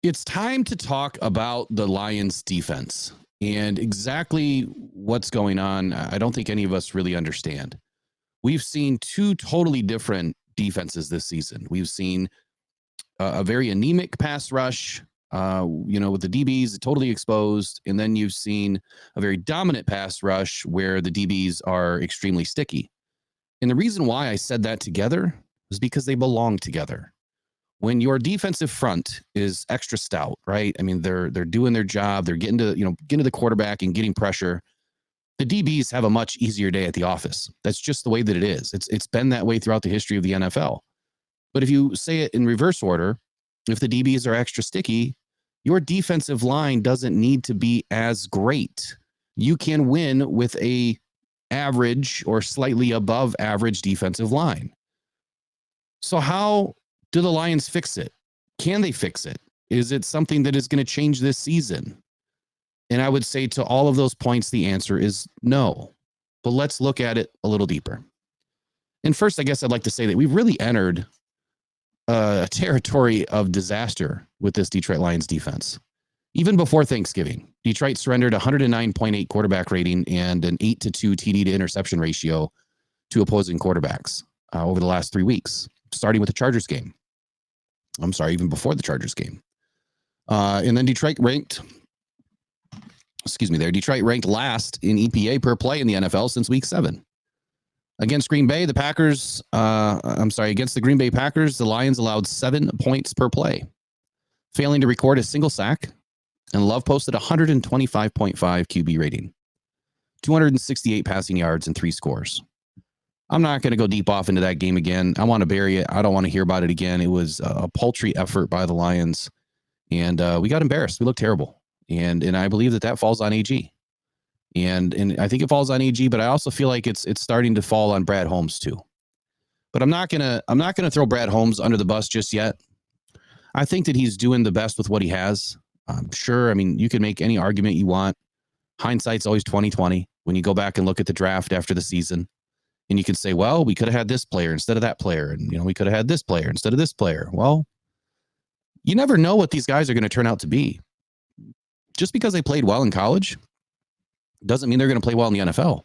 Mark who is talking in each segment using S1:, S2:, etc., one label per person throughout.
S1: It's time to talk about the Lions defense and exactly what's going on. I don't think any of us really understand. We've seen two totally different defenses this season. We've seen a very anemic pass rush, with the DBs totally exposed. And then you've seen a very dominant pass rush where the DBs are extremely sticky. And the reason why I said that together is because they belong together. When your defensive front is extra stout, right? I mean, they're doing their job. They're getting to the quarterback and getting pressure. The DBs have a much easier day at the office. That's just the way that it is. It's been that way throughout the history of the NFL. But if you say it in reverse order, if the DBs are extra sticky, your defensive line doesn't need to be as great. You can win with a average or slightly above average defensive line. So how do the Lions fix it? Can they fix it? Is it something that is going to change this season? And I would say to all of those points, the answer is no. But let's look at it a little deeper. And first, I guess I'd like to say that we've really entered a territory of disaster with this Detroit Lions defense. Even before Thanksgiving, Detroit surrendered 109.8 quarterback rating and an 8-2 TD to interception ratio to opposing quarterbacks over the last 3 weeks, starting with the Chargers game. I'm sorry, even before the Chargers game. And then Detroit ranked last in EPA per play in the NFL since week 7. Against Green Bay, against the Green Bay Packers, the Lions allowed 7 points per play, failing to record a single sack, and Love posted 125.5 QB rating, 268 passing yards, and 3 scores. I'm not going to go deep off into that game again. I want to bury it. I don't want to hear about it again. It was a paltry effort by the Lions, and we got embarrassed. We looked terrible, and I believe that falls on AG. And I think it falls on AG, but I also feel like it's starting to fall on Brad Holmes too. But I'm not gonna throw Brad Holmes under the bus just yet. I think that he's doing the best with what he has. I'm sure. I mean, you can make any argument you want. Hindsight's always 20/20 when you go back and look at the draft after the season, and you can say, well, we could have had this player instead of that player, and we could have had this player instead of this player. Well, you never know what these guys are going to turn out to be. Just because they played well in college doesn't mean they're going to play well in the NFL.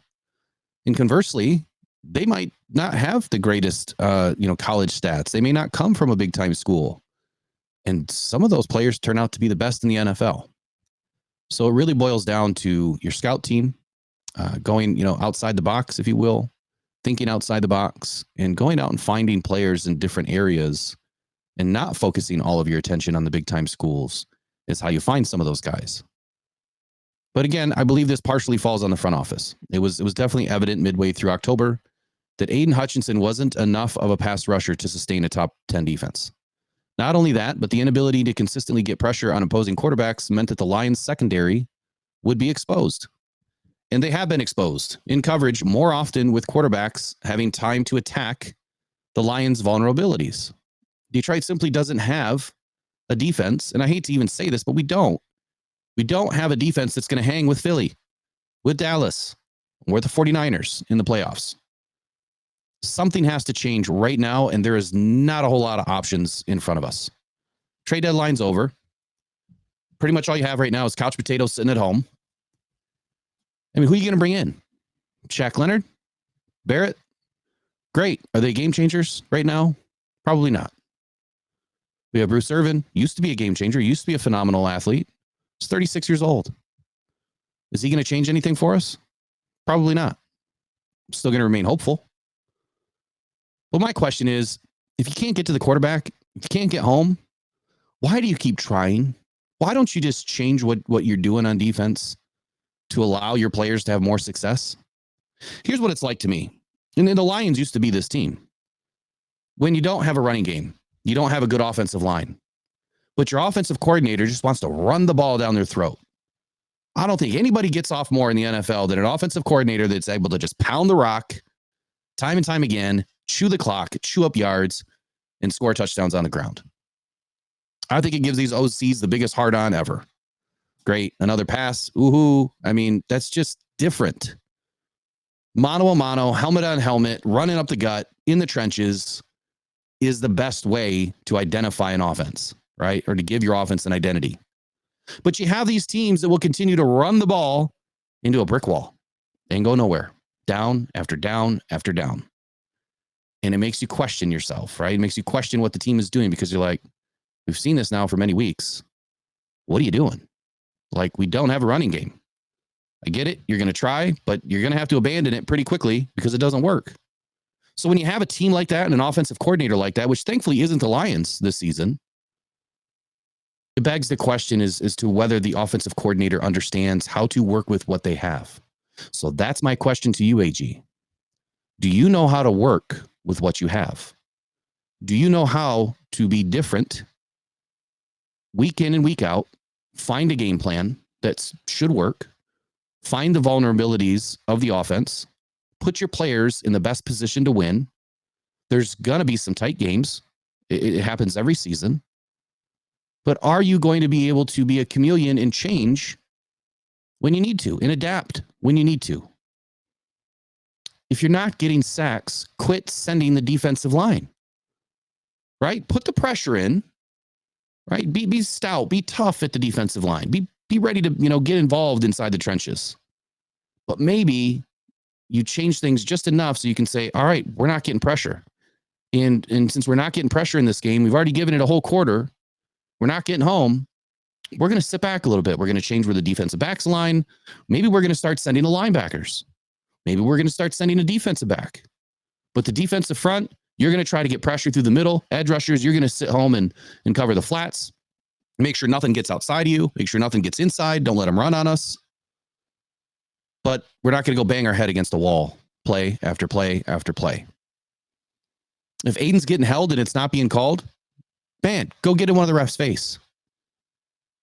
S1: And conversely, they might not have the greatest, college stats. They may not come from a big time school. And some of those players turn out to be the best in the NFL. So it really boils down to your scout team going, outside the box, if you will, thinking outside the box and going out and finding players in different areas and not focusing all of your attention on the big time schools is how you find some of those guys. But again, I believe this partially falls on the front office. It was definitely evident midway through October that Aiden Hutchinson wasn't enough of a pass rusher to sustain a top 10 defense. Not only that, but the inability to consistently get pressure on opposing quarterbacks meant that the Lions secondary would be exposed. And they have been exposed in coverage more often with quarterbacks having time to attack the Lions' vulnerabilities. Detroit simply doesn't have a defense, and I hate to even say this, but we don't. We don't have a defense that's going to hang with Philly, with Dallas, or the 49ers in the playoffs. Something has to change right now, and there is not a whole lot of options in front of us. Trade deadline's over. Pretty much all you have right now is couch potatoes sitting at home. I mean, who are you going to bring in? Shaq Leonard? Barrett? Great. Are they game changers right now? Probably not. We have Bruce Irvin. Used to be a game changer. Used to be a phenomenal athlete. He's 36 years old. Is he going to change anything for us? Probably not. I'm still going to remain hopeful. But my question is, if you can't get to the quarterback, if you can't get home, why do you keep trying? Why don't you just change what you're doing on defense to allow your players to have more success? Here's what it's like to me. And the Lions used to be this team. When you don't have a running game, you don't have a good offensive line, but your offensive coordinator just wants to run the ball down their throat. I don't think anybody gets off more in the NFL than an offensive coordinator that's able to just pound the rock time and time again, chew the clock, chew up yards, and score touchdowns on the ground. I think it gives these OCs the biggest hard-on ever. Great. Another pass. Ooh. I mean, that's just different. Mano a mano, helmet on helmet, running up the gut in the trenches is the best way to identify an offense. right? Or to give your offense an identity. But you have these teams that will continue to run the ball into a brick wall and go nowhere, down after down after down. And it makes you question yourself, right? It makes you question what the team is doing because you're like, we've seen this now for many weeks. What are you doing? Like, we don't have a running game. I get it. You're going to try, but you're going to have to abandon it pretty quickly because it doesn't work. So when you have a team like that and an offensive coordinator like that, which thankfully isn't the Lions this season, it begs the question as to whether the offensive coordinator understands how to work with what they have. So that's my question to you, AG. Do you know how to work with what you have? Do you know how to be different week in and week out, find a game plan that should work, find the vulnerabilities of the offense, put your players in the best position to win? There's going to be some tight games. It happens every season. But are you going to be able to be a chameleon and change when you need to and adapt when you need to? If you're not getting sacks, quit sending the defensive line, right? Put the pressure in, right? Be stout, be tough at the defensive line. Be ready to, get involved inside the trenches. But maybe you change things just enough so you can say, all right, we're not getting pressure. And since we're not getting pressure in this game, we've already given it a whole quarter. We're not getting home. We're going to sit back a little bit. We're going to change where the defensive backs line. Maybe we're going to start sending the linebackers. Maybe we're going to start sending a defensive back. But the defensive front, you're going to try to get pressure through the middle. Edge rushers, you're going to sit home and cover the flats. Make sure nothing gets outside of you. Make sure nothing gets inside. Don't let them run on us. But we're not going to go bang our head against a wall play after play after play. If Aiden's getting held and it's not being called, man, go get in one of the refs' face.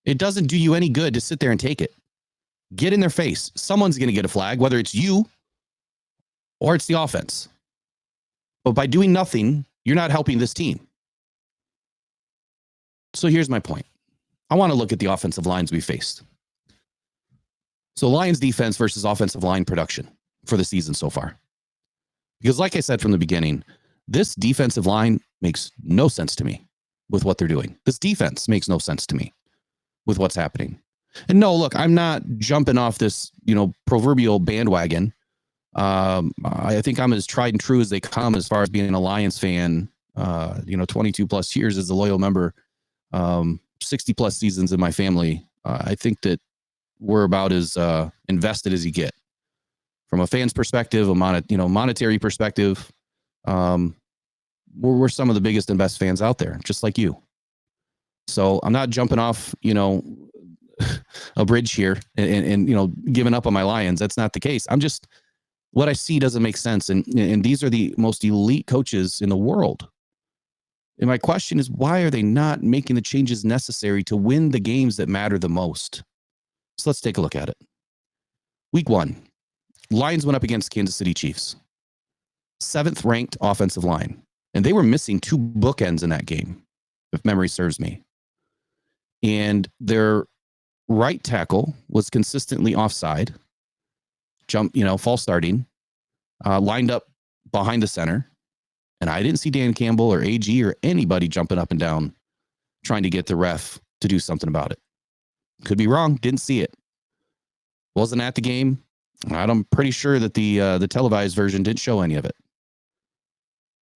S1: It doesn't do you any good to sit there and take it. Get in their face. Someone's going to get a flag, whether it's you or it's the offense. But by doing nothing, you're not helping this team. So here's my point. I want to look at the offensive lines we faced. So Lions defense versus offensive line production for the season so far. Because like I said from the beginning, this defensive line makes no sense to me with what they're doing. This defense makes no sense to me with what's happening. And no, look, I'm not jumping off this, proverbial bandwagon. I think I'm as tried and true as they come as far as being a Lions fan, 22 plus years as a loyal member, 60 plus seasons in my family. I think that we're about as invested as you get from a fan's perspective, a monetary perspective. We're some of the biggest and best fans out there, just like you. So I'm not jumping off, a bridge here and giving up on my Lions. That's not the case. I'm just, what I see doesn't make sense. And these are the most elite coaches in the world. And my question is, why are they not making the changes necessary to win the games that matter the most? So let's take a look at it. Week 1, Lions went up against Kansas City Chiefs. 7th ranked offensive line. And they were missing 2 bookends in that game, if memory serves me. And their right tackle was consistently offside, false starting, lined up behind the center. And I didn't see Dan Campbell or AG or anybody jumping up and down trying to get the ref to do something about it. Could be wrong. Didn't see it. Wasn't at the game. I'm pretty sure that the televised version didn't show any of it.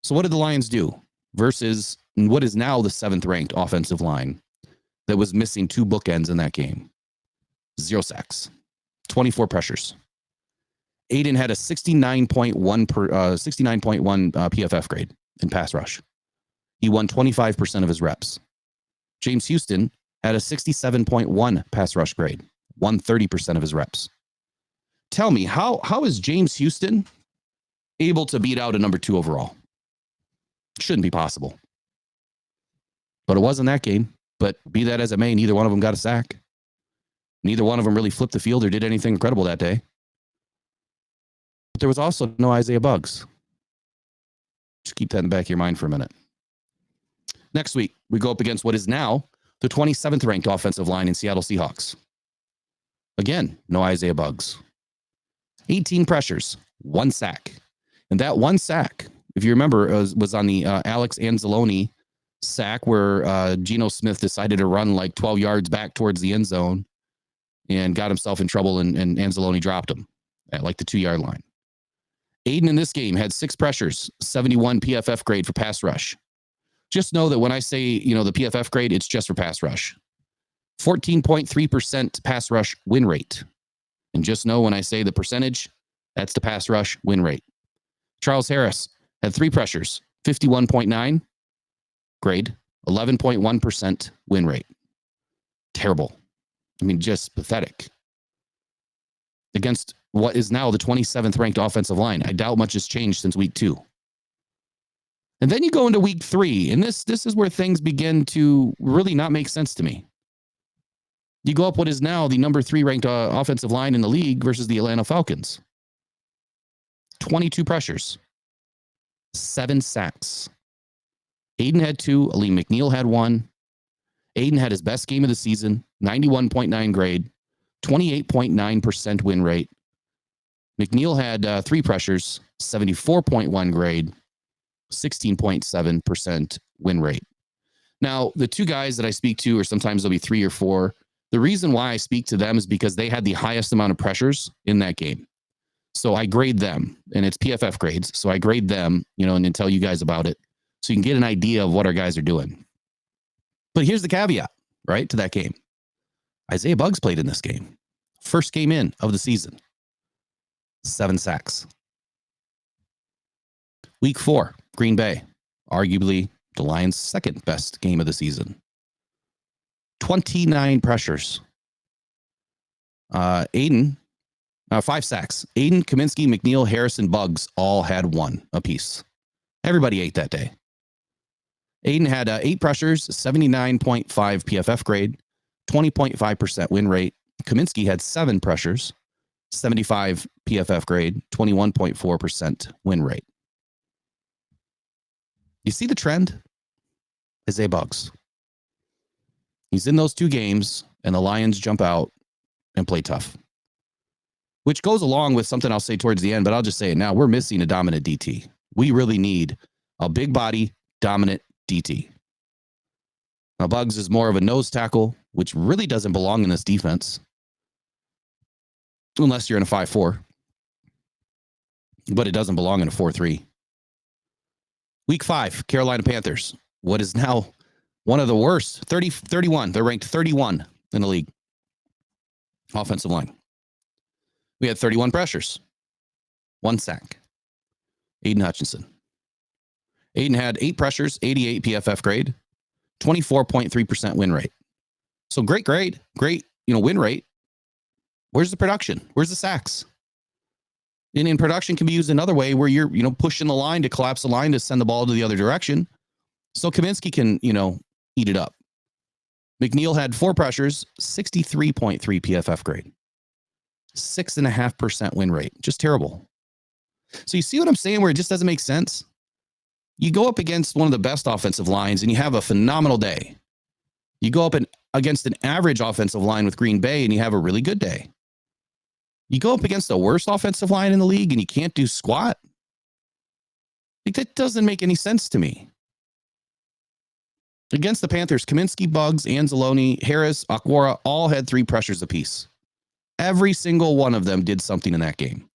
S1: So what did the Lions do versus what is now the 7th ranked offensive line that was missing 2 bookends in that game? 0 sacks, 24 pressures. Aiden had a 69.1 PFF grade in pass rush. He won 25% of his reps. James Houston had a 67.1 pass rush grade, won 30% of his reps. Tell me, how is James Houston able to beat out a number 2 overall? Shouldn't be possible. But it wasn't that game. But be that as it may, neither one of them got a sack. Neither one of them really flipped the field or did anything incredible that day. But there was also no Isaiah Buggs. Just keep that in the back of your mind for a minute. Next week, we go up against what is now the 27th ranked offensive line in Seattle Seahawks. Again, no Isaiah Buggs. 18 pressures, 1 sack. And that 1 sack, if you remember, was on the Alex Anzalone sack where Geno Smith decided to run like 12 yards back towards the end zone and got himself in trouble, and Anzalone dropped him at like the 2-yard line. Aiden in this game had 6 pressures, 71 PFF grade for pass rush. Just know that when I say, the PFF grade, it's just for pass rush. 14.3% pass rush win rate. And just know when I say the percentage, that's the pass rush win rate. Charles Harris had 3 pressures, 51.9 grade, 11.1% win rate. Terrible. I mean, just pathetic. Against what is now the 27th ranked offensive line. I doubt much has changed since week 2. And then you go into week 3, and this is where things begin to really not make sense to me. You go up what is now the number 3 ranked offensive line in the league versus the Atlanta Falcons. 22 pressures, 7 sacks. Aiden had 2, Aleem McNeil had 1. Aiden had his best game of the season, 91.9 grade, 28.9% win rate. McNeil had 3 pressures, 74.1 grade, 16.7% win rate. Now, the 2 guys that I speak to, or sometimes there'll be 3 or 4, the reason why I speak to them is because they had the highest amount of pressures in that game. So I grade them, and it's PFF grades. So I grade them, and tell you guys about it so you can get an idea of what our guys are doing. But here's the caveat, right, to that game. Isaiah Buggs played in this game. First game in of the season. 7 sacks. Week 4, Green Bay. Arguably the Lions' second best game of the season. 29 pressures. 5 sacks. Aiden, Kaminsky, McNeil, Harrison, Buggs all had 1 apiece. Everybody ate that day. Aiden had 8 pressures, 79.5 PFF grade, 20.5% win rate. Kaminsky had 7 pressures, 75 PFF grade, 21.4% win rate. You see the trend? Isaiah Buggs. He's in those 2 games, and the Lions jump out and play tough. Which goes along with something I'll say towards the end, but I'll just say it now. We're missing a dominant DT. We really need a big body, dominant DT. Now, Buggs is more of a nose tackle, which really doesn't belong in this defense. Unless you're in a 5-4. But it doesn't belong in a 4-3. Week 5, Carolina Panthers. What is now one of the worst, 31. They're ranked 31 in the league. Offensive line. We had 31 pressures. 1 sack. Aiden Hutchinson. Aiden had 8 pressures, 88 PFF grade, 24.3% win rate. So great grade, great, win rate. Where's the production? Where's the sacks? And in production can be used another way where you're, pushing the line to collapse the line to send the ball to the other direction. So Kaminsky can, eat it up. McNeil had 4 pressures, 63.3 PFF grade, 6.5% win rate. Just terrible. So you see what I'm saying where it just doesn't make sense? You go up against one of the best offensive lines and you have a phenomenal day. You go up against an average offensive line with Green Bay and you have a really good day. You go up against the worst offensive line in the league and you can't do squat. That doesn't make any sense to me. Against the Panthers, Kaminsky, Buggs, Anzalone, Harris, Okwara all had 3 pressures apiece. Every single one of them did something in that game.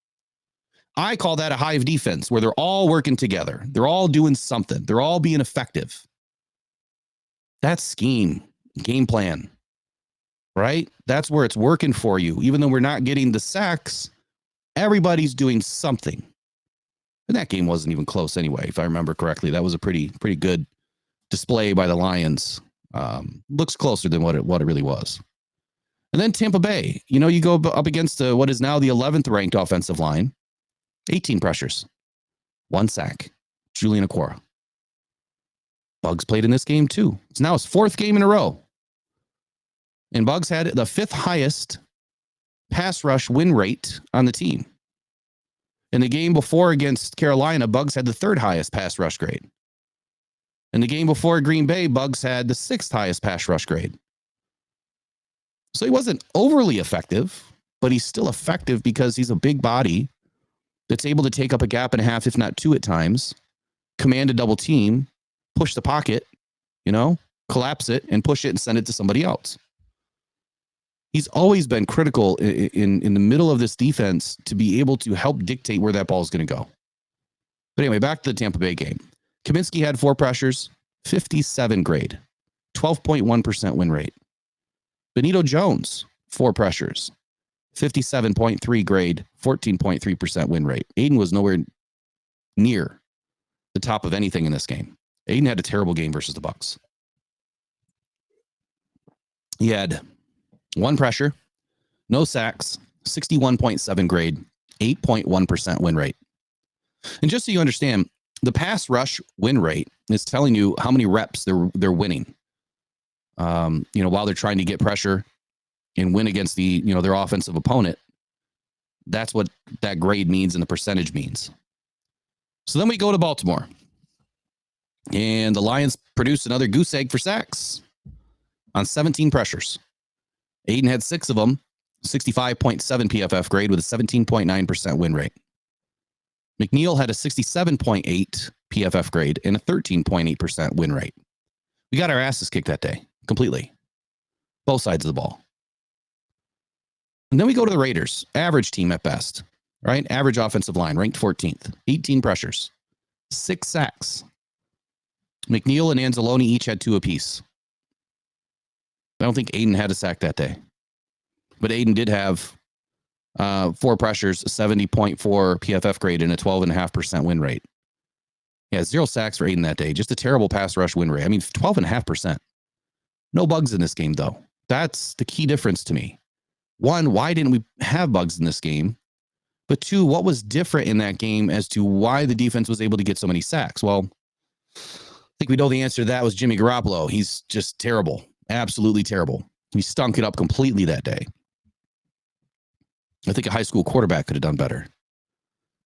S1: I call that a hive defense where they're all working together. They're all doing something. They're all being effective. That's scheme, game plan, right? That's where it's working for you. Even though we're not getting the sacks, everybody's doing something. And that game wasn't even close anyway, if I remember correctly. That was a pretty good display by the Lions. Looks closer than what it really was. And then Tampa Bay, you go up against what is now the 11th ranked offensive line, 18 pressures, 1 sack, Julian Okwara. Buggs played in this game too. It's now his 4th game in a row. And Buggs had the 5th highest pass rush win rate on the team. In the game before against Carolina, Buggs had the 3rd highest pass rush grade. In the game before Green Bay, Buggs had the 6th highest pass rush grade. So he wasn't overly effective, but he's still effective because he's a big body that's able to take up a gap and a half, if not 2 at times, command a double team, push the pocket, collapse it and push it and send it to somebody else. He's always been critical in the middle of this defense to be able to help dictate where that ball is going to go. But anyway, back to the Tampa Bay game. Kaminsky had 4 pressures, 57 grade, 12.1% win rate. Benito Jones, 4 pressures, 57.3 grade, 14.3% win rate. Aiden was nowhere near the top of anything in this game. Aiden had a terrible game versus the Bucs. He had 1 pressure, no sacks, 61.7 grade, 8.1% win rate. And just so you understand, the pass rush win rate is telling you how many reps they're winning. While they're trying to get pressure and win against their offensive opponent. That's what that grade means and the percentage means. So then we go to Baltimore. And the Lions produced another goose egg for sacks on 17 pressures. Aiden had 6 of them, 65.7 PFF grade with a 17.9% win rate. McNeil had a 67.8 PFF grade and a 13.8% win rate. We got our asses kicked that day completely. Both sides of the ball. And then we go to the Raiders, average team at best, right? Average offensive line, ranked 14th, 18 pressures, 6 sacks. McNeil and Anzalone each had 2 apiece. I don't think Aiden had a sack that day. But Aiden did have 4 pressures, 70.4 PFF grade, and a 12.5% win rate. Yeah, 0 sacks for Aiden that day. Just a terrible pass rush win rate. I mean, 12.5%. No bugs in this game, though. That's the key difference to me. 1, why didn't we have bugs in this game? But 2, what was different in that game as to why the defense was able to get so many sacks? Well, I think we know the answer to that was Jimmy Garoppolo. He's just terrible. Absolutely terrible. He stunk it up completely that day. I think a high school quarterback could have done better.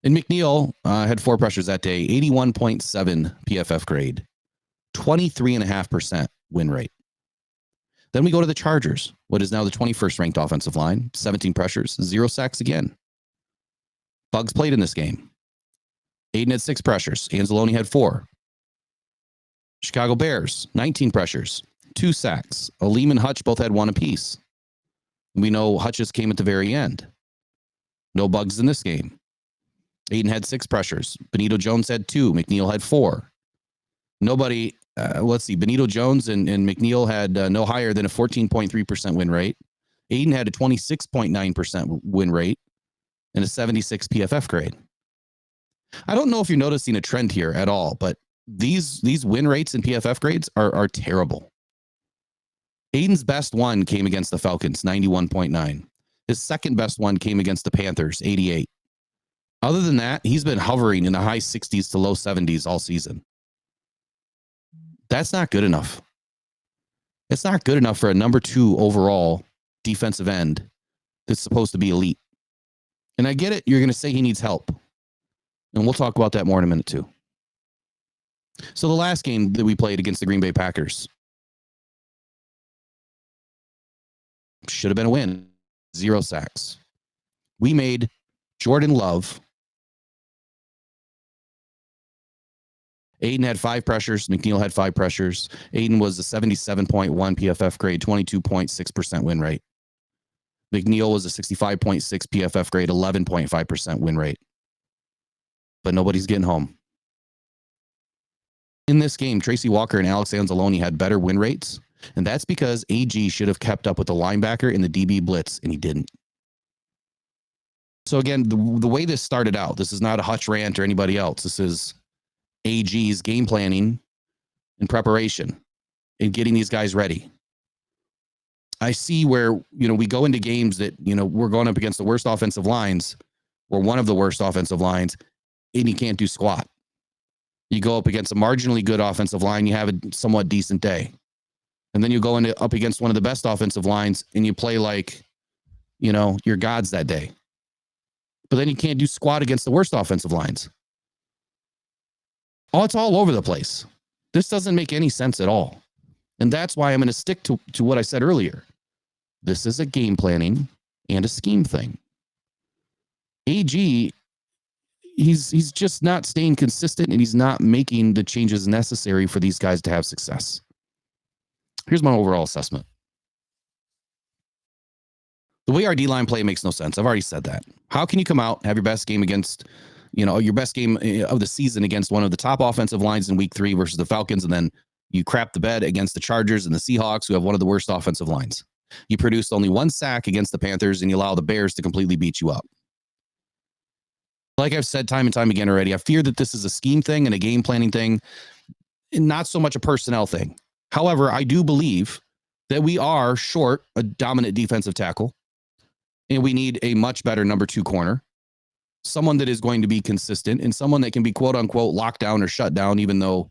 S1: And McNeil had 4 pressures that day, 81.7 PFF grade, 23.5% win rate. Then we go to the Chargers, what is now the 21st ranked offensive line, 17 pressures, 0 sacks again. Bugs played in this game. Aiden had 6 pressures. Anzalone had 4. Chicago Bears, 19 pressures, 2 sacks. Aleem and Hutch both had 1 apiece. We know Hutch's came at the very end. No bugs in this game. Aiden had 6 pressures. Benito Jones had 2. McNeil had 4. Nobody, let's see, Benito Jones and McNeil had no higher than a 14.3% win rate. Aiden had a 26.9% win rate and a 76 PFF grade. I don't know if you're noticing a trend here at all, but these win rates and PFF grades are terrible. Aiden's best one came against the Falcons, 91.9. His second best one came against the Panthers, 88. Other than that, he's been hovering in the high 60s to low 70s all season. That's not good enough. It's not good enough for a number 2 overall defensive end that's supposed to be elite. And I get it. You're going to say he needs help. And we'll talk about that more in a minute too. So the last game that we played against the Green Bay Packers should have been a win. 0 sacks. We made Jordan Love. Aiden had 5 pressures. McNeil had 5 pressures. Aiden was a 77.1 PFF grade, 22.6% win rate. McNeil was a 65.6 PFF grade, 11.5% win rate. But nobody's getting home. In this game, Tracy Walker and Alex Anzalone had better win rates, and that's because AG should have kept up with the linebacker in the DB blitz, and he didn't. So again, the way this started out, this is not a Hutch rant or anybody else. This is AG's game planning and preparation and getting these guys ready. I see where, we go into games that, we're going up against the worst offensive lines or one of the worst offensive lines, and you can't do squat. You go up against a marginally good offensive line, you have a somewhat decent day. And then you go up against one of the best offensive lines and you play like, you're gods that day. But then you can't do squat against the worst offensive lines. It's all over the place. This doesn't make any sense at all. And that's why I'm going to stick to what I said earlier. This is a game planning and a scheme thing. AG, he's just not staying consistent, and he's not making the changes necessary for these guys to have success. Here's my overall assessment. The way our D-line play makes no sense. I've already said that. How can you come out, have your best game against, your best game of the season against one of the top offensive lines in week 3 versus the Falcons, and then you crap the bed against the Chargers and the Seahawks, who have one of the worst offensive lines? You produced only 1 sack against the Panthers, and you allow the Bears to completely beat you up. Like I've said time and time again already, I fear that this is a scheme thing and a game planning thing, and not so much a personnel thing. However, I do believe that we are short a dominant defensive tackle, and we need a much better number 2 corner, someone that is going to be consistent and someone that can be quote unquote locked down or shut down, even though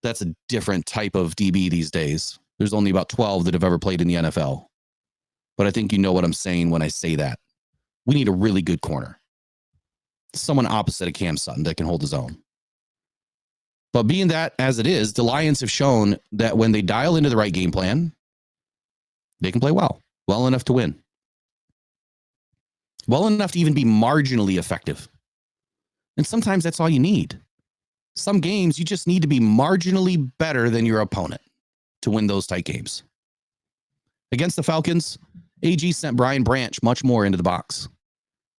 S1: that's a different type of DB these days. There's only about 12 that have ever played in the NFL. But I think you know what I'm saying when I say that. We need a really good corner. Someone opposite of Cam Sutton that can hold his own. But being that as it is, the Lions have shown that when they dial into the right game plan, they can play well enough to win. Well enough to even be marginally effective. And sometimes that's all you need. Some games, you just need to be marginally better than your opponent to win those tight games. Against the Falcons, AG sent Brian Branch much more into the box.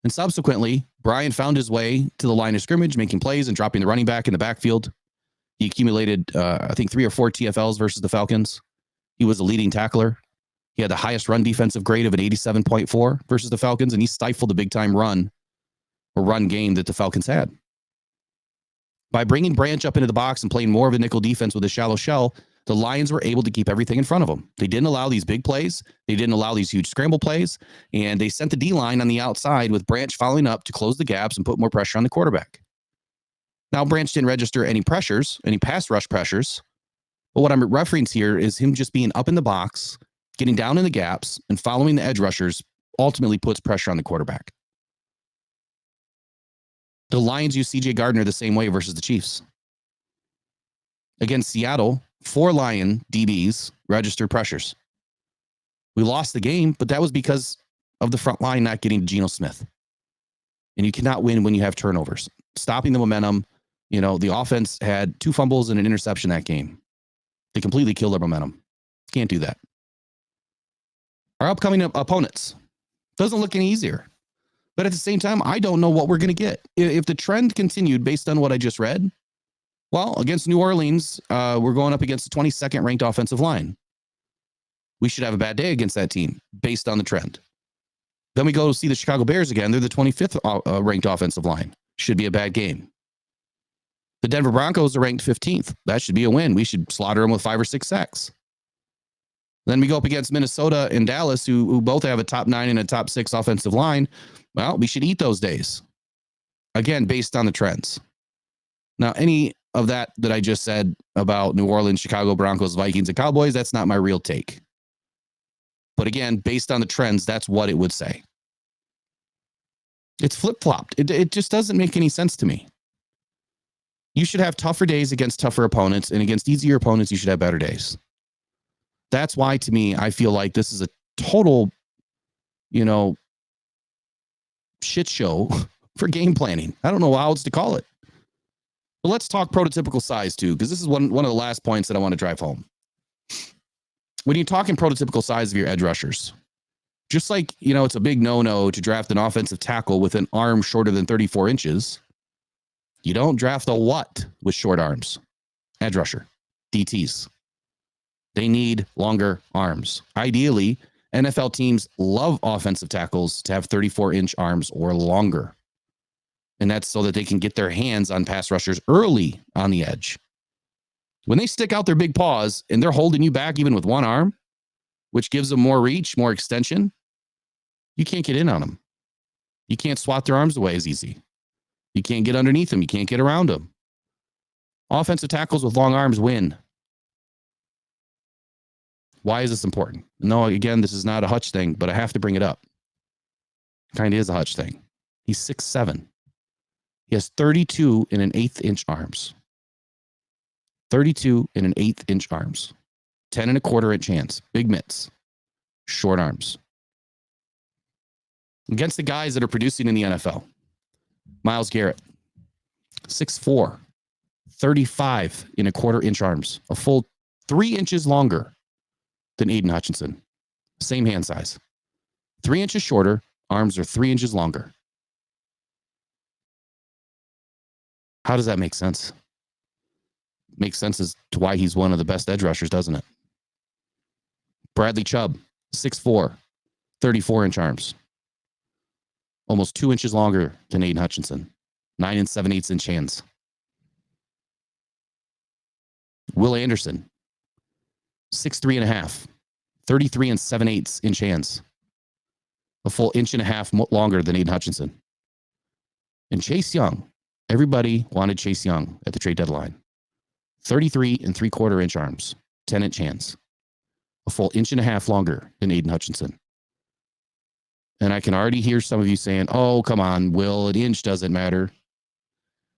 S1: And subsequently, Brian found his way to the line of scrimmage, making plays and dropping the running back in the backfield. He accumulated, I think, 3 or 4 TFLs versus the Falcons. He was a leading tackler. He had the highest run defensive grade of an 87.4 versus the Falcons, and he stifled the big-time run game that the Falcons had. By bringing Branch up into the box and playing more of a nickel defense with a shallow shell, the Lions were able to keep everything in front of them. They didn't allow these big plays. They didn't allow these huge scramble plays, and they sent the D-line on the outside with Branch following up to close the gaps and put more pressure on the quarterback. Now, Branch didn't register any pressures, any pass rush pressures, but what I'm referencing here is him just being up in the box, getting down in the gaps, and following the edge rushers ultimately puts pressure on the quarterback. The Lions use CJ Gardner the same way versus the Chiefs. Against Seattle, 4 Lion DBs registered pressures. We lost the game, but that was because of the front line not getting to Geno Smith. And you cannot win when you have turnovers. Stopping the momentum, the offense had 2 fumbles and an interception that game. They completely killed their momentum. Can't do that. Our upcoming opponents doesn't look any easier. But at the same time, I don't know what we're going to get. If the trend continued based on what I just read, well, against New Orleans, we're going up against the 22nd ranked offensive line. We should have a bad day against that team based on the trend. Then we go to see the Chicago Bears again. They're the 25th ranked offensive line. Should be a bad game. The Denver Broncos are ranked 15th. That should be a win. We should slaughter them with 5 or 6 sacks. Then we go up against Minnesota and Dallas, who both have a top 9 and a top 6 offensive line. Well, we should eat those days. Again, based on the trends. Now, any of that I just said about New Orleans, Chicago, Broncos, Vikings, and Cowboys, that's not my real take. But again, based on the trends, that's what it would say. It's flip-flopped. It just doesn't make any sense to me. You should have tougher days against tougher opponents, and against easier opponents, you should have better days. That's why, to me, I feel like this is a total, shit show for game planning. I don't know how else to call it. But let's talk prototypical size, too, because this is one of the last points that I want to drive home. When you're talking prototypical size of your edge rushers, just like, it's a big no-no to draft an offensive tackle with an arm shorter than 34 inches, you don't draft a what with short arms? Edge rusher, DTs. They need longer arms. Ideally, NFL teams love offensive tackles to have 34-inch arms or longer. And that's so that they can get their hands on pass rushers early on the edge. When they stick out their big paws and they're holding you back even with one arm, which gives them more reach, more extension, you can't get in on them. You can't swat their arms away as easy. You can't get underneath them. You can't get around them. Offensive tackles with long arms win. Why is this important? No, again, this is not a Hutch thing, but I have to bring it up. Kind of is a Hutch thing. He's 6'7". He has 32 and an 1/8 inch arms. 32 and an 1/8 inch arms. 10 and a 1/4 inch hands. Big mitts. Short arms. Against the guys that are producing in the NFL. Myles Garrett. 6'4". 35 and a 1/4 inch arms. A full 3 inches longer than Aiden Hutchinson. Same hand size. 3 inches shorter, arms are 3 inches longer. How does that make sense? Makes sense as to why he's one of the best edge rushers, doesn't it? Bradley Chubb, 6'4", 34-inch arms. Almost 2 inches longer than Aiden Hutchinson. 9 7/8-inch hands. Will Anderson, 6'3.5", 33 7/8-inch hands. A full inch and a half longer than Aiden Hutchinson. And Chase Young, everybody wanted Chase Young at the trade deadline. 33 3/4-inch arms, 10-inch hands. A full inch and a half longer than Aiden Hutchinson. And I can already hear some of you saying, oh, come on, Will, an inch doesn't matter.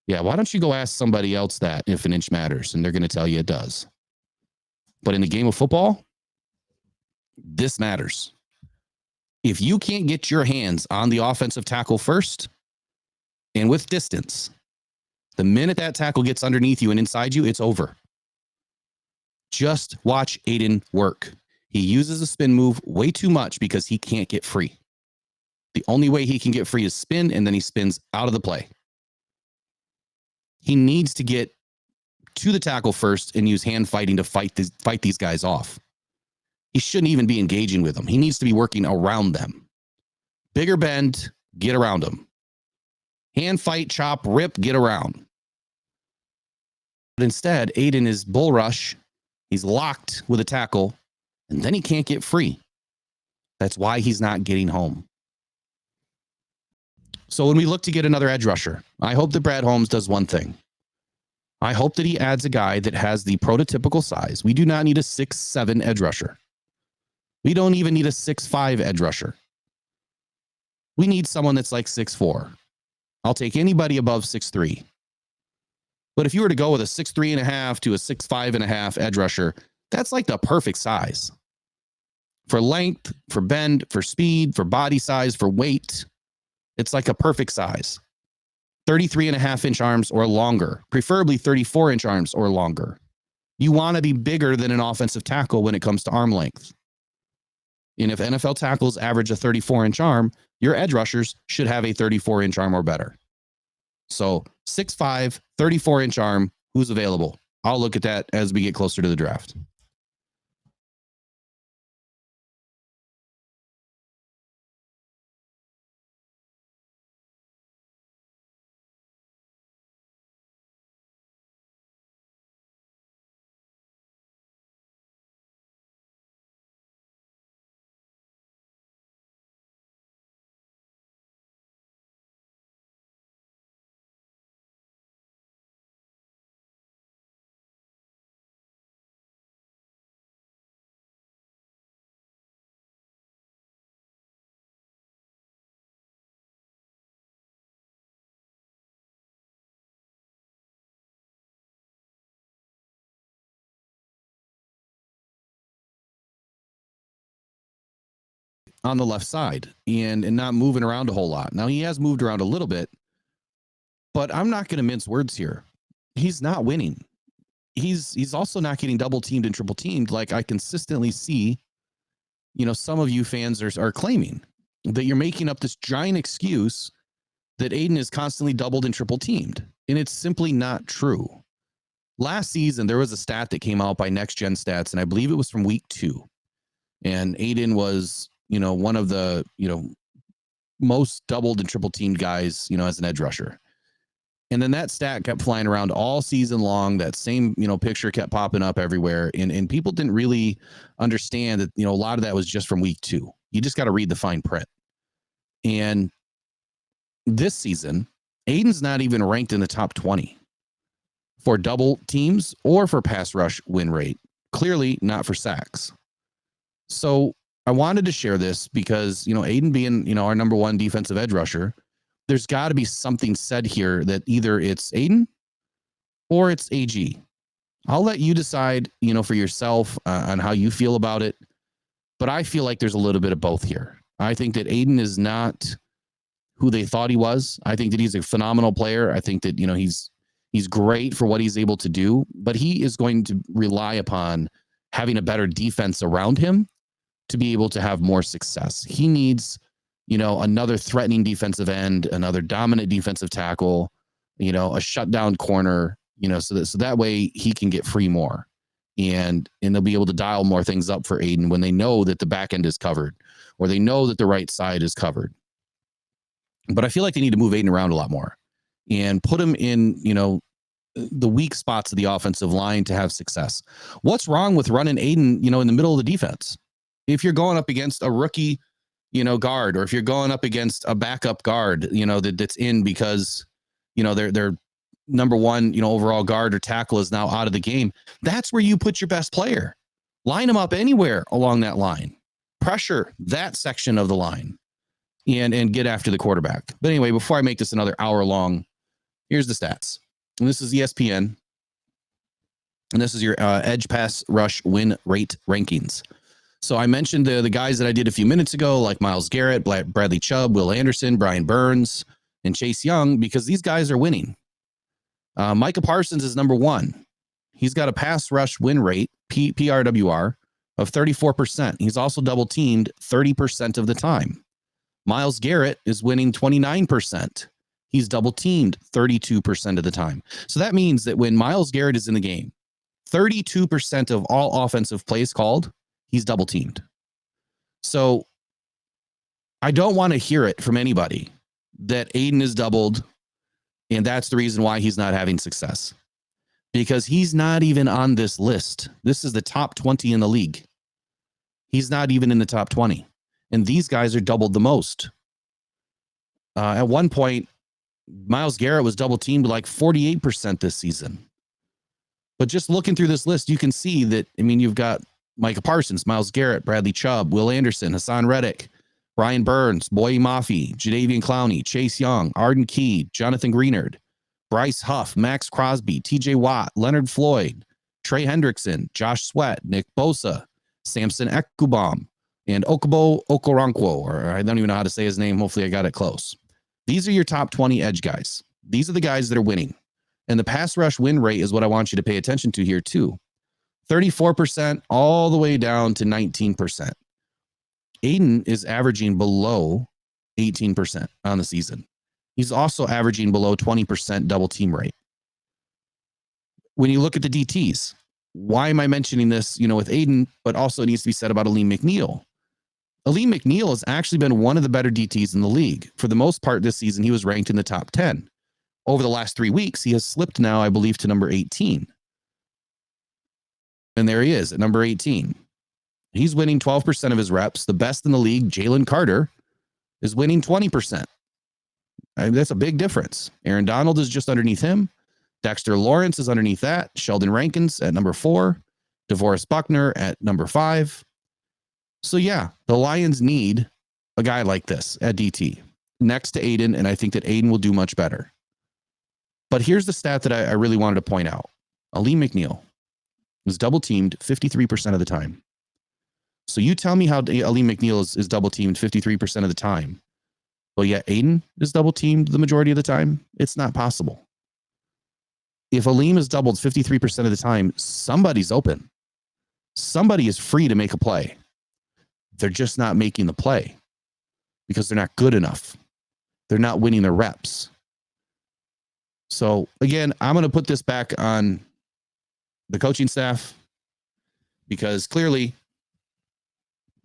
S1: Yeah, why don't you go ask somebody else that if an inch matters? And they're going to tell you it does. But in the game of football, this matters. If you can't get your hands on the offensive tackle first and with distance, the minute that tackle gets underneath you and inside you, it's over. Just watch Aiden work. He uses a spin move way too much because he can't get free. The only way he can get free is spin, and then he spins out of the play. He needs to get to the tackle first and use hand fighting to fight these guys off. He shouldn't even be engaging with them. He needs to be working around them. Bigger bend, get around them. Hand fight, chop, rip, get around. But instead, Aiden is bull rush. He's locked with a tackle, and then he can't get free. That's why he's not getting home. So when we look to get another edge rusher, I hope that Brad Holmes does one thing. I hope that he adds a guy that has the prototypical size. We do not need a 6'7" edge rusher. We don't even need a 6'5" edge rusher. We need someone that's like 6'4". I'll take anybody above 6'3". But if you were to go with a 6'3.5" to a 6'5.5" edge rusher, that's like the perfect size. For length, for bend, for speed, for body size, for weight, it's like a perfect size. 33.5-inch arms or longer, preferably 34-inch arms or longer. You want to be bigger than an offensive tackle when it comes to arm length. And if NFL tackles average a 34-inch arm, your edge rushers should have a 34-inch arm or better. So 6'5", 34-inch arm, who's available? I'll look at that as we get closer to the draft. On the left side and not moving around a whole lot. Now, he has moved around a little bit, but I'm not going to mince words here. He's not winning. He's also not getting double teamed and triple teamed like I consistently see, some of you fans are claiming that you're making up this giant excuse that Aiden is constantly doubled and triple teamed. And it's simply not true. Last season, there was a stat that came out by Next Gen Stats, and I believe it was from week 2. And Aiden was, one of the, most doubled and triple teamed guys, as an edge rusher. And then that stat kept flying around all season long. That same, picture kept popping up everywhere. And people didn't really understand that, a lot of that was just from week 2. You just got to read the fine print. And this season, Aiden's not even ranked in the top 20 for double teams or for pass rush win rate. Clearly not for sacks. So I wanted to share this because, Aiden being, our number one defensive edge rusher, there's got to be something said here that either it's Aiden or it's AG. I'll let you decide, for yourself on how you feel about it. But I feel like there's a little bit of both here. I think that Aiden is not who they thought he was. I think that he's a phenomenal player. I think that, he's great for what he's able to do, but he is going to rely upon having a better defense around him to be able to have more success. He needs, another threatening defensive end, another dominant defensive tackle, a shutdown corner, so that way he can get free more. And they'll be able to dial more things up for Aiden when they know that the back end is covered or they know that the right side is covered. But I feel like they need to move Aiden around a lot more and put him in, the weak spots of the offensive line to have success. What's wrong with running Aiden, in the middle of the defense? If you're going up against a rookie, guard, or if you're going up against a backup guard, that's in because, their number one, overall guard or tackle is now out of the game. That's where you put your best player. Line them up anywhere along that line. Pressure that section of the line and get after the quarterback. But anyway, before I make this another hour long, here's the stats. And this is ESPN. And this is your edge pass rush win rate rankings. So I mentioned the guys that I did a few minutes ago, like Myles Garrett, Bradley Chubb, Will Anderson, Brian Burns, and Chase Young, because these guys are winning. Micah Parsons is number one. He's got a pass rush win rate, PRWR, of 34%. He's also double teamed 30% of the time. Myles Garrett is winning 29%. He's double teamed 32% of the time. So that means that when Myles Garrett is in the game, 32% of all offensive plays called, he's double teamed. So I don't want to hear it from anybody that Aiden is doubled and that's the reason why he's not having success, because he's not even on this list. This is the top 20 in the league. He's not even in the top 20. And these guys are doubled the most. At one point, Myles Garrett was double teamed like 48% this season. But just looking through this list, you can see that, you've got Micah Parsons, Myles Garrett, Bradley Chubb, Will Anderson, Hassan Reddick, Brian Burns, Boye Mafe, Jadeveon Clowney, Chase Young, Arden Key, Jonathan Greenard, Bryce Huff, Max Crosby, TJ Watt, Leonard Floyd, Trey Hendrickson, Josh Sweat, Nick Bosa, Samson Ekubom, and Okubo Okoronkwo, or I don't even know how to say his name. Hopefully I got it close. These are your top 20 edge guys. These are the guys that are winning. And the pass rush win rate is what I want you to pay attention to here too. 34% all the way down to 19%. Aiden is averaging below 18% on the season. He's also averaging below 20% double team rate. When you look at the DTs, why am I mentioning this, with Aiden, but also it needs to be said about Aleem McNeil. Aleem McNeil has actually been one of the better DTs in the league. For the most part this season, he was ranked in the top 10. Over the last 3 weeks, he has slipped now, I believe, to number 18. And there he is at number 18. He's winning 12% of his reps. The best in the league, Jalen Carter, is winning 20%. That's a big difference. Aaron Donald is just underneath him. Dexter Lawrence is underneath that. Sheldon Rankins at number 4. DeVorest Buckner at number 5. So yeah, the Lions need a guy like this at DT next to Aiden, and I think that Aiden will do much better. But here's the stat that I really wanted to point out. Aleem McNeil is double teamed 53% of the time. So you tell me how Aleem McNeil is double teamed 53% of the time. Well, yeah, Aiden is double teamed the majority of the time. It's not possible. If Aleem is doubled 53% of the time, somebody's open. Somebody is free to make a play. They're just not making the play because they're not good enough. They're not winning their reps. So again, I'm going to put this back on the coaching staff because clearly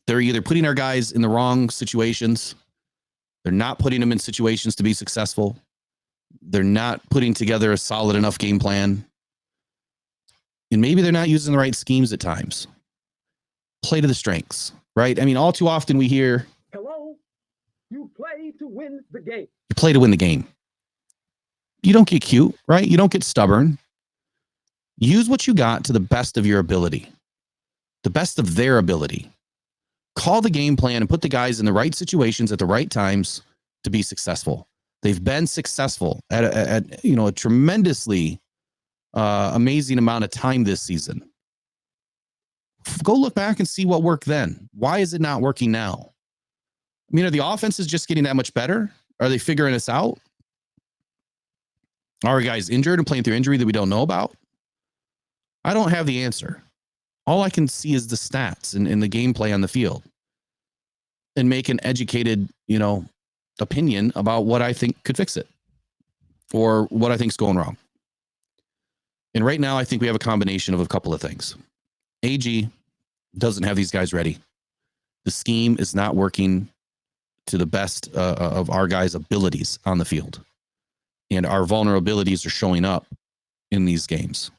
S1: they're either putting our guys in the wrong situations. They're not putting them in situations to be successful. They're not putting together a solid enough game plan. And maybe they're not using the right schemes at times. Play to the strengths, right? All too often we hear,
S2: hello, you play to win the game.
S1: You play to win the game. You don't get cute, right? You don't get stubborn. Use what you got to the best of your ability, the best of their ability. Call the game plan and put the guys in the right situations at the right times to be successful. They've been successful at a tremendously amazing amount of time this season. Go look back and see what worked then. Why is it not working now? Are the offenses just getting that much better? Are they figuring us out? Are guys injured and playing through injury that we don't know about? I don't have the answer. all I can see is the stats and the gameplay on the field and make an educated, opinion about what I think could fix it or what I think is going wrong. And right now, I think we have a combination of a couple of things. AG doesn't have these guys ready. The scheme is not working to the best of our guys' abilities on the field. And our vulnerabilities are showing up in these games.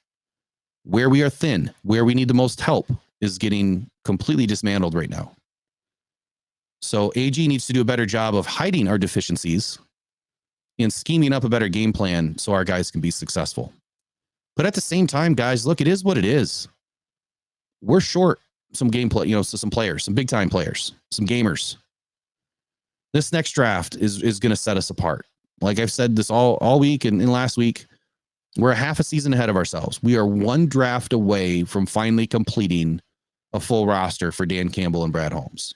S1: Where we are thin, where we need the most help is getting completely dismantled right now. So AG needs to do a better job of hiding our deficiencies and scheming up a better game plan so our guys can be successful. But at the same time, guys, look, it is what it is. We're short some gameplay, so some players, some big time players, some gamers. This next draft is going to set us apart. Like I've said this all week and last week, we're a half a season ahead of ourselves. We are one draft away from finally completing a full roster for Dan Campbell and Brad Holmes.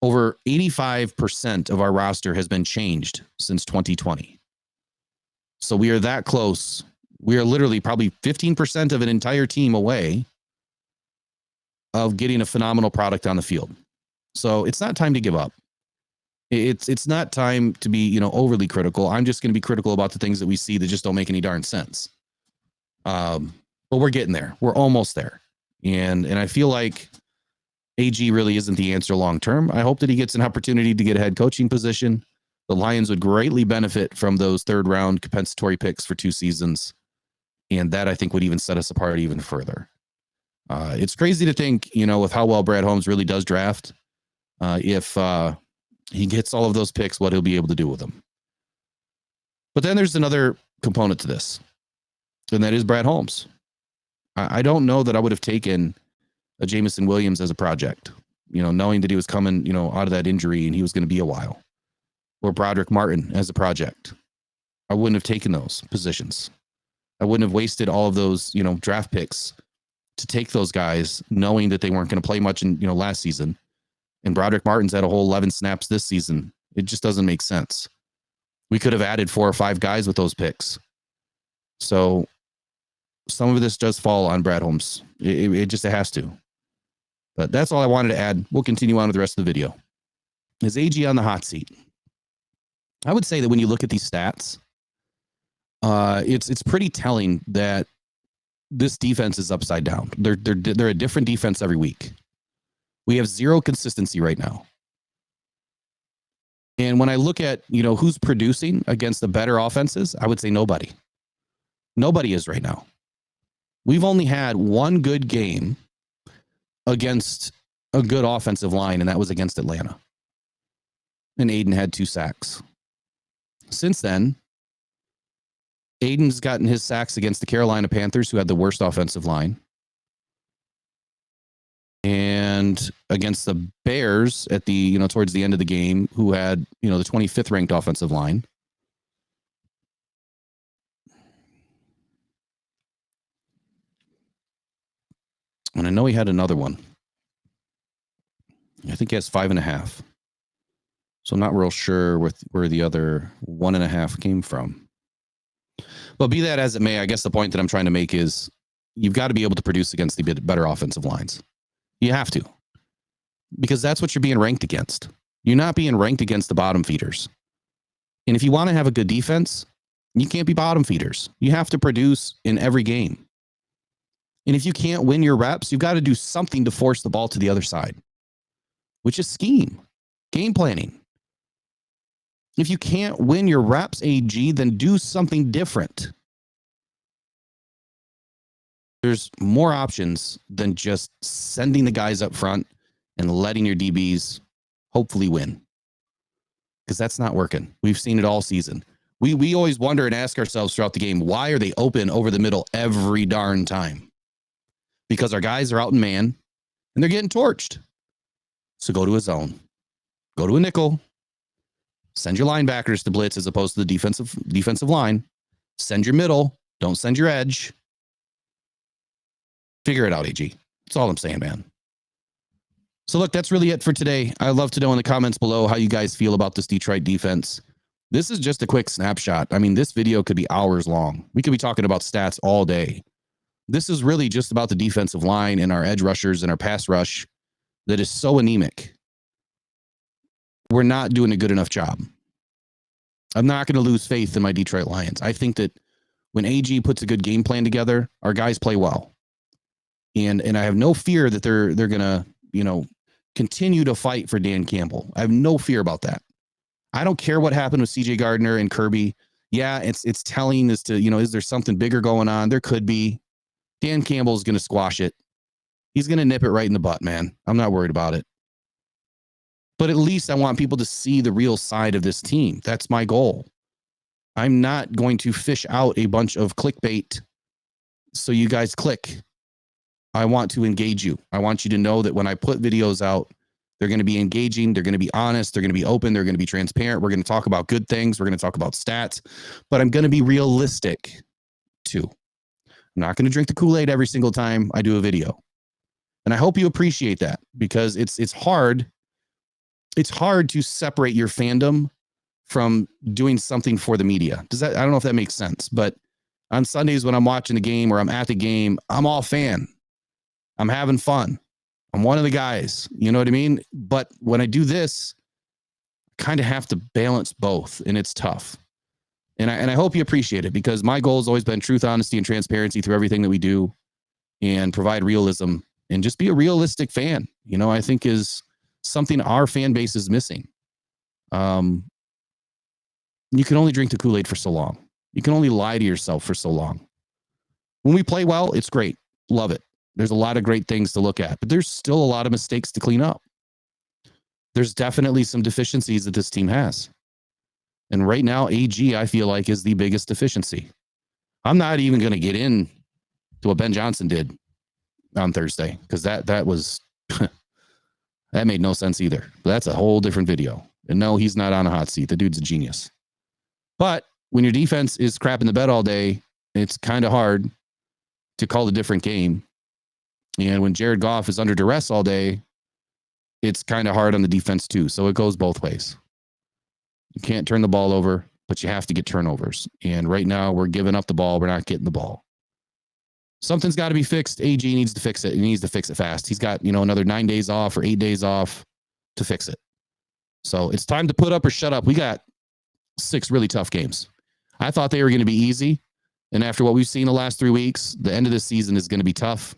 S1: Over 85% of our roster has been changed since 2020. So we are that close. We are literally probably 15% of an entire team away of getting a phenomenal product on the field. So it's not time to give up. It's not time to be, overly critical. I'm just going to be critical about the things that we see that just don't make any darn sense. But we're getting there. We're almost there. And I feel like AG really isn't the answer long term. I hope that he gets an opportunity to get a head coaching position. The Lions would greatly benefit from those third round compensatory picks for 2 seasons. And that I think would even set us apart even further. It's crazy to think, with how well Brad Holmes really does draft, if he gets all of those picks, what he'll be able to do with them. But then there's another component to this, and that is Brad Holmes. I don't know that I would have taken a Jameson Williams as a project, knowing that he was coming, out of that injury and he was going to be a while, or Broderick Martin as a project. I wouldn't have taken those positions. I wouldn't have wasted all of those, draft picks to take those guys, knowing that they weren't going to play much in, last season. And Broderick Martin's had a whole 11 snaps this season. It just doesn't make sense. We could have added 4 or 5 guys with those picks. So some of this does fall on Brad Holmes. It just has to. But that's all I wanted to add. We'll continue on with the rest of the video. Is AG on the hot seat? I would say that when you look at these stats, it's pretty telling that this defense is upside down. They're a different defense every week. We have zero consistency right now. And when I look at, who's producing against the better offenses, I would say nobody. Nobody is right now. We've only had one good game against a good offensive line, and that was against Atlanta. And Aiden had 2 sacks. Since then, Aiden's gotten his sacks against the Carolina Panthers, who had the worst offensive line. And against the Bears at the, towards the end of the game, who had, the 25th ranked offensive line. And I know he had another one. I think he has 5.5. So I'm not real sure where the other 1.5 came from. But be that as it may, I guess the point that I'm trying to make is you've got to be able to produce against the better offensive lines. You have to. Because that's what you're being ranked against. You're not being ranked against the bottom feeders. And if you want to have a good defense, you can't be bottom feeders. You have to produce in every game. And if you can't win your reps, you've got to do something to force the ball to the other side, which is scheme, game planning. If you can't win your reps, AG, then do something different. There's more options than just sending the guys up front and letting your DBs hopefully win. Because that's not working. We've seen it all season. We always wonder and ask ourselves throughout the game, why are they open over the middle every darn time? Because our guys are out in man and they're getting torched. So go to a zone. Go to a nickel. Send your linebackers to blitz as opposed to the defensive line. Send your middle. Don't send your edge. Figure it out, AG. That's all I'm saying, man. So look, that's really it for today. I'd love to know in the comments below how you guys feel about this Detroit defense. This is just a quick snapshot. I mean, this video could be hours long. We could be talking about stats all day. This is really just about the defensive line and our edge rushers and our pass rush that is so anemic. We're not doing a good enough job. I'm not going to lose faith in my Detroit Lions. I think that when AG puts a good game plan together, our guys play well. And I have no fear that they're going to, continue to fight for Dan Campbell. I have no fear about that. I don't care what happened with CJ Gardner and Kirby. Yeah, it's telling as to, is there something bigger going on? There could be. Dan Campbell's going to squash it. He's going to nip it right in the butt, man. I'm not worried about it. But at least I want people to see the real side of this team. That's my goal. I'm not going to fish out a bunch of clickbait so you guys click. I want to engage you. I want you to know that when I put videos out, they're going to be engaging. They're going to be honest. They're going to be open. They're going to be transparent. We're going to talk about good things. We're going to talk about stats, but I'm going to be realistic too. I'm not going to drink the Kool-Aid every single time I do a video. And I hope you appreciate that, because it's hard. It's hard to separate your fandom from doing something for the media. I don't know if that makes sense, but on Sundays when I'm watching the game or I'm at the game, I'm all fan. I'm having fun. I'm one of the guys, you know what I mean? But when I do this, I kind of have to balance both, and it's tough. And I hope you appreciate it, because my goal has always been truth, honesty, and transparency through everything that we do, and provide realism and just be a realistic fan, I think is something our fan base is missing. You can only drink the Kool-Aid for so long. You can only lie to yourself for so long. When we play well, it's great. Love it. There's a lot of great things to look at, but there's still a lot of mistakes to clean up. There's definitely some deficiencies that this team has. And right now, AG, I feel like, is the biggest deficiency. I'm not even going to get in to what Ben Johnson did on Thursday, because that was that made no sense either. But that's a whole different video. And no, he's not on a hot seat. The dude's a genius. But when your defense is crap in the bed all day, it's kind of hard to call a different game. And when Jared Goff is under duress all day, it's kind of hard on the defense too. So it goes both ways. You can't turn the ball over, but you have to get turnovers. And right now we're giving up the ball. We're not getting the ball. Something's got to be fixed. AG needs to fix it. He needs to fix it fast. He's got, another 9 days off or 8 days off to fix it. So it's time to put up or shut up. We got 6 really tough games. I thought they were going to be easy. And after what we've seen the last 3 weeks, the end of this season is going to be tough.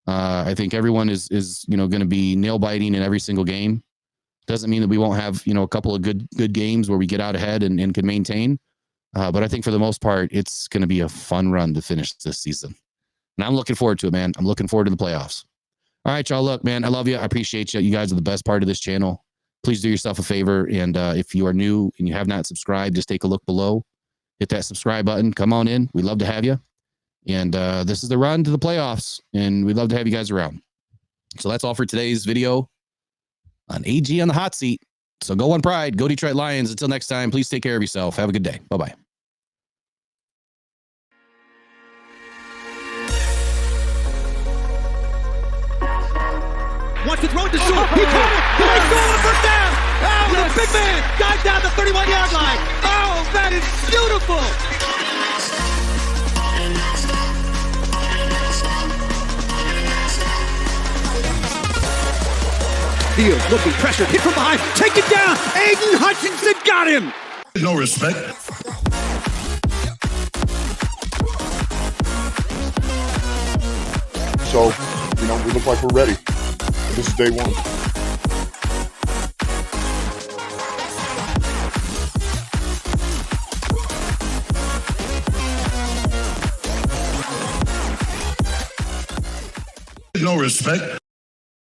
S1: I think everyone is going to be nail biting in every single game. Doesn't mean that we won't have, a couple of good games where we get out ahead and can maintain. But I think for the most part, it's going to be a fun run to finish this season. And I'm looking forward to it, man. I'm looking forward to the playoffs. All right, y'all. Look, man, I love you. I appreciate you. You guys are the best part of this channel. Please do yourself a favor. And if you are new and you have not subscribed, just take a look below. Hit that subscribe button. Come on in. We'd love to have you. And this is the run to the playoffs. And we'd love to have you guys around. So that's all for today's video on AG on the hot seat. So go on Pride. Go Detroit Lions. Until next time, please take care of yourself. Have a good day. Bye-bye.
S2: Wants to throw it to Stewart. He caught it. He makes goal on the first down. Oh, with a big man. Dives down the 31-yard line. Oh, that is beautiful. Fields looking, pressured, hit from behind, take it down. Aiden Hutchinson got him.
S3: No respect.
S4: So, we look like we're ready. This is day one.
S3: No respect.